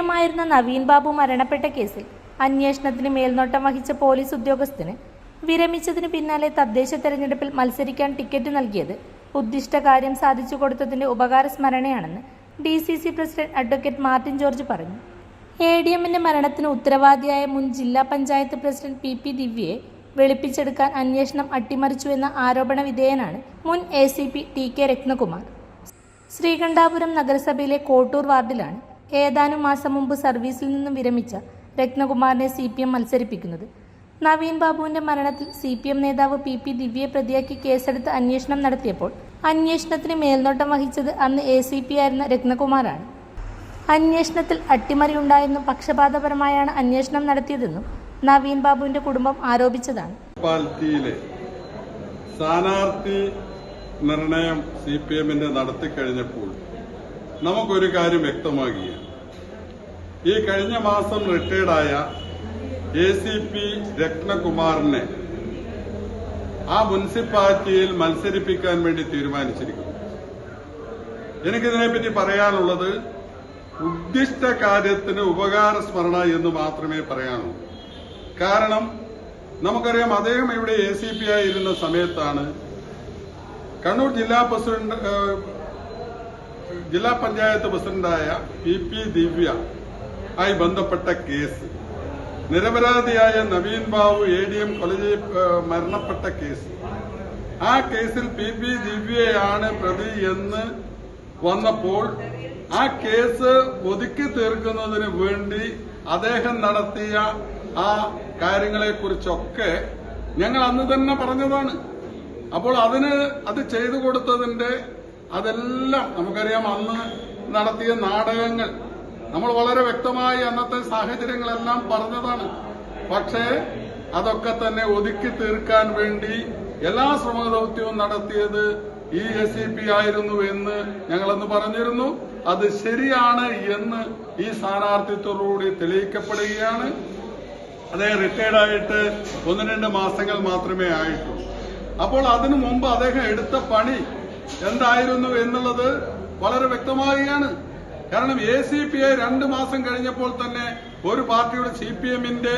ADM ആയിരുന്ന നവീൻ ബാബു മരണപ്പെട്ട കേസിൽ അന്വേഷണത്തിന് മേൽനോട്ടം വഹിച്ച പോലീസ് ഉദ്യോഗസ്ഥന് വിരമിച്ചതിന് പിന്നാലെ തദ്ദേശ തെരഞ്ഞെടുപ്പിൽ മത്സരിക്കാൻ ടിക്കറ്റ് നൽകിയത് ഉദ്ദിഷ്ട കാര്യം സാധിച്ചു കൊടുത്തതിന്റെ ഉപകാര സ്മരണയാണെന്ന് DCC president advocate Martin George പറഞ്ഞു. ADMന്റെ മരണത്തിന് ഉത്തരവാദിയായ മുൻ ജില്ലാ പഞ്ചായത്ത് പ്രസിഡന്റ് PP ദിവ്യയെ വെളുപ്പിച്ചെടുക്കാൻ അന്വേഷണം അട്ടിമറിച്ചുവെന്ന ആരോപണ വിധേയനാണ് മുൻ ACP TK രത്നകുമാർ. ശ്രീകണ്ഠാപുരം നഗരസഭയിലെ കോട്ടൂർ വാർഡിലാണ് ഏതാനും മാസം മുമ്പ് സർവീസിൽ നിന്നും വിരമിച്ച രത്നകുമാറിനെ CPM മത്സരിപ്പിക്കുന്നത്. നവീൻ ബാബുവിന്റെ മരണത്തിൽ CPM നേതാവ് PP ദിവ്യയെ പ്രതിയാക്കി കേസെടുത്ത് അന്വേഷണം നടത്തിയപ്പോൾ അന്വേഷണത്തിന് മേൽനോട്ടം വഹിച്ചത് അന്ന് ACP ആയിരുന്ന രത്നകുമാറാണ്. അന്വേഷണത്തിൽ അട്ടിമറിയുണ്ടായെന്നും പക്ഷപാതപരമായാണ് അന്വേഷണം നടത്തിയതെന്നും നവീൻ ബാബുവിന്റെ കുടുംബം ആരോപിച്ചതാണ്. സ്ഥാനാർത്ഥി നിർണയം CPMന്റെ നടത്തിക്കഴിഞ്ഞപ്പോൾ നമുക്കൊരു കാര്യം വ്യക്തമാകുകയാണ്. ഈ കഴിഞ്ഞ മാസം റിട്ടയർഡായ ACP രത്നകുമാറിനെ ആ മുനിസിപ്പാലിറ്റിയിൽ മത്സരിപ്പിക്കാൻ വേണ്ടി തീരുമാനിച്ചിരിക്കുന്നു. എനിക്കിതിനെപ്പറ്റി പറയാനുള്ളത് ഉദ്ദിഷ്ട കാര്യത്തിന് ഉപകാര സ്മരണ എന്ന് മാത്രമേ പറയാനുള്ളൂ. കാരണം നമുക്കറിയാം, അദ്ദേഹം ഇവിടെ ACP ആയിരുന്ന സമയത്താണ് കണ്ണൂർ ജില്ലാ പഞ്ചായത്ത് പ്രസിഡന്റായ PP ദിവ്യ ആയി ബന്ധപ്പെട്ട കേസ്, നിരപരാധിയായ നവീൻ ബാബു ADM കോളേജിൽ മരണപ്പെട്ട കേസ്, ആ കേസിൽ PP ദിവ്യയാണ് പ്രതി എന്ന് വന്നപ്പോൾ ആ കേസ് ഒതുക്കി തീർക്കുന്നതിന് വേണ്ടി അദ്ദേഹം നടത്തിയ ആ കാര്യങ്ങളെക്കുറിച്ചൊക്കെ ഞങ്ങൾ അന്ന് തന്നെ പറഞ്ഞതാണ്. അപ്പോൾ അത് ചെയ്തു കൊടുത്തതിന്റെ അതെല്ലാം നമുക്കറിയാം. അന്ന് നടത്തിയ നാടകങ്ങൾ നമ്മൾ വളരെ വ്യക്തമായി അന്നത്തെ സാഹചര്യങ്ങളെല്ലാം പറഞ്ഞതാണ്. പക്ഷേ അതൊക്കെ തന്നെ ഒതുക്കി തീർക്കാൻ വേണ്ടി എല്ലാ ശ്രമദൌത്യവും നടത്തിയത് ഈ ACP ആയിരുന്നു എന്ന് ഞങ്ങളന്ന് പറഞ്ഞിരുന്നു. അത് ശരിയാണ് എന്ന് ഈ സ്ഥാനാർത്ഥിത്വത്തോടുകൂടി തെളിയിക്കപ്പെടുകയാണ്. അദ്ദേഹം റിട്ടയർഡായിട്ട് 1-2 മാസങ്ങൾ മാത്രമേ ആയിട്ടുള്ളൂ. അപ്പോൾ അതിനു മുമ്പ് അദ്ദേഹം എടുത്ത പണി എന്തായിരുന്നു എന്നുള്ളത് വളരെ വ്യക്തമാവുകയാണ്. കാരണം ACP 2 മാസം കഴിഞ്ഞപ്പോൾ തന്നെ ഒരു പാർട്ടിയുടെ CPMന്റെ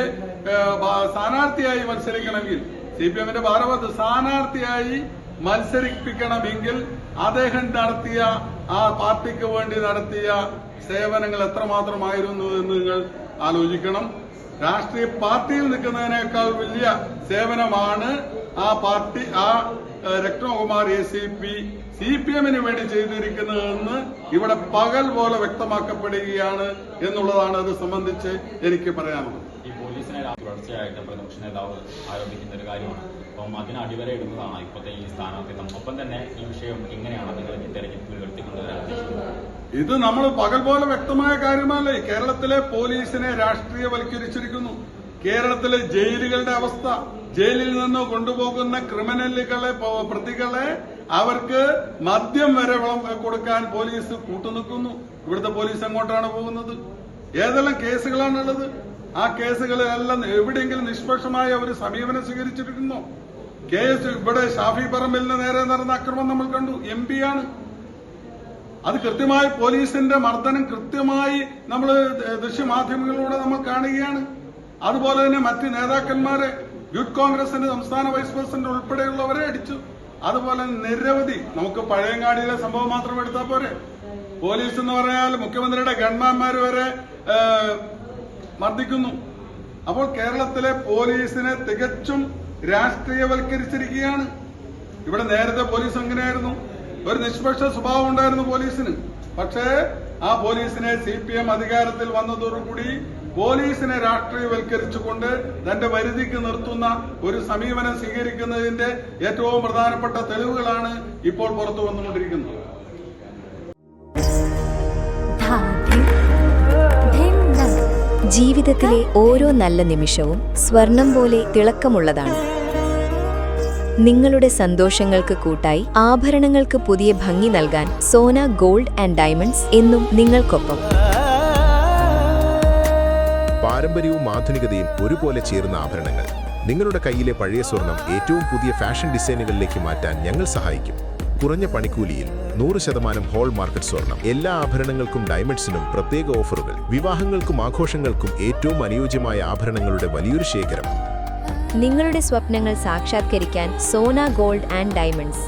സ്ഥാനാർത്ഥിയായി മത്സരിക്കണമെങ്കിൽ, CPMന്റെ ഭാരവാഹി സ്ഥാനാർത്ഥിയായി മത്സരിപ്പിക്കണമെങ്കിൽ അദ്ദേഹം നടത്തിയ ആ പാർട്ടിക്ക് വേണ്ടി നടത്തിയ സേവനങ്ങൾ എത്രമാത്രമായിരുന്നു എന്ന് നിങ്ങൾ ആലോചിക്കണം. രാഷ്ട്രീയ പാർട്ടിയിൽ നിൽക്കുന്നതിനേക്കാൾ വലിയ സേവനമാണ് ആ രത്നകുമാർ ACP CPMന് വേണ്ടി ചെയ്തിരിക്കുന്നതെന്ന് ഇവിടെ പകൽ പോലെ വ്യക്തമാക്കപ്പെടുകയാണ് എന്നുള്ളതാണ് അത് സംബന്ധിച്ച് എനിക്ക് പറയാനുള്ളത്. ഈ പോലീസിനെ തുടർച്ചയായിട്ട് പ്രതിപക്ഷ നേതാവ് ആരോപിക്കുന്ന ഒരു കാര്യമാണ്. അപ്പം അതിന് അടിവര ഇടുന്നതാണ് ഇപ്പോഴത്തെ ഈ സ്ഥാനാർത്ഥിത്വം. ഒപ്പം തന്നെ ഈ വിഷയം എങ്ങനെയാണ് നിങ്ങൾ ഈ തെരഞ്ഞെടുപ്പിൽ ഉയർത്തിക്കൊണ്ടുവരാൻ ഉദ്ദേശിക്കുന്നത്? ഇത് നമ്മൾ പകൽ പോലെ വ്യക്തമായ കാര്യമല്ലേ. കേരളത്തിലെ പോലീസിനെ രാഷ്ട്രീയവൽക്കരിച്ചിരിക്കുന്നു. കേരളത്തിലെ ജയിലുകളുടെ അവസ്ഥ, ജയിലിൽ നിന്ന് കൊണ്ടുപോകുന്ന ക്രിമിനലുകളെ, പ്രതികളെ അവർക്ക് മദ്യം വരെ കൊടുക്കാൻ പോലീസ് കൂട്ടുനിൽക്കുന്നു. ഇവിടുത്തെ പോലീസ് എങ്ങോട്ടാണ് പോകുന്നത്? ഏതെല്ലാം കേസുകളാണുള്ളത്? ആ കേസുകളിലെല്ലാം എവിടെയെങ്കിലും നിഷ്പക്ഷമായ ഒരു സമീപനം സ്വീകരിച്ചിരിക്കുന്നു? ഇവിടെ ഷാഫി പറമ്പിലിന് നേരെ നടന്ന അക്രമം നമ്മൾ കണ്ടു. MP ആണ്. അത് കൃത്യമായി പോലീസിന്റെ മർദ്ദനം കൃത്യമായി നമ്മൾ ദൃശ്യമാധ്യമങ്ങളിലൂടെ നമ്മൾ കാണുകയാണ്. അതുപോലെ തന്നെ മറ്റ് നേതാക്കന്മാരെ, യൂത്ത് കോൺഗ്രസിന്റെ സംസ്ഥാന വൈസ് പ്രസിഡന്റ് ഉൾപ്പെടെയുള്ളവരെ അടിച്ചു. അതുപോലെ നിരവധി, നമുക്ക് പഴയങ്ങാടിയിലെ സംഭവം മാത്രം എടുത്താൽ പോരെ. പോലീസ് എന്ന് പറഞ്ഞാൽ മുഖ്യമന്ത്രിയുടെ ഗൺമാന്മാർ വരെ മർദ്ദിക്കുന്നു. അപ്പോൾ കേരളത്തിലെ പോലീസിനെ തികച്ചും രാഷ്ട്രീയവൽക്കരിച്ചിരിക്കുകയാണ്. ഇവിടെ നേരത്തെ പോലീസ് എങ്ങനെയായിരുന്നു? ഒരു നിഷ്പക്ഷ സ്വഭാവം ഉണ്ടായിരുന്നു പോലീസിന്. പക്ഷേ ആ പോലീസിനെ CPM അധികാരത്തിൽ വന്നതോടുകൂടി പോലീസിനെ രാഷ്ട്രീയവൽക്കരിച്ചുകൊണ്ട് തന്റെ പരിധിക്ക് നിർത്തുന്ന ഒരു സമീപനം സ്വീകരിക്കുന്നതിന്റെ ഏറ്റവും പ്രധാനപ്പെട്ട തെളിവുകളാണ് ഇപ്പോൾ പുറത്തു വന്നുകൊണ്ടിരിക്കുന്നത്. ജീവിതത്തിലെ ഓരോ നല്ല നിമിഷവും സ്വർണം പോലെ തിളക്കമുള്ളതാണ്. നിങ്ങളുടെ സന്തോഷങ്ങൾക്ക് കൂട്ടായി ആഭരണങ്ങൾക്ക് പുതിയ ഭംഗി നൽകാൻ സോന ഗോൾഡ് ആൻഡ് ഡയമണ്ട്സ് എന്നും നിങ്ങൾക്കൊപ്പം. പാരമ്പര്യവും ആധുനികതയും ഒരുപോലെ ചേർന്ന ആഭരണങ്ങൾ. നിങ്ങളുടെ കയ്യിലെ പഴയ സ്വർണം ഏറ്റവും പുതിയ ഫാഷൻ ഡിസൈനുകളിലേക്ക് മാറ്റാൻ ഞങ്ങൾ സഹായിക്കും. കുറഞ്ഞ പണിക്കൂലിയിൽ 100% ഹോൾ മാർക്കറ്റ് സ്വർണം. എല്ലാ ആഭരണങ്ങൾക്കും ഡയമണ്ട്സിനും പ്രത്യേക ഓഫറുകൾ. വിവാഹങ്ങൾക്കും ആഘോഷങ്ങൾക്കും ഏറ്റവും അനുയോജ്യമായ ആഭരണങ്ങളുടെ വലിയൊരു ശേഖരം. നിങ്ങളുടെ സ്വപ്നങ്ങൾ സാക്ഷാത്കരിക്കാൻ സോന ഗോൾഡ് ആൻഡ് ഡയമണ്ട്സ്.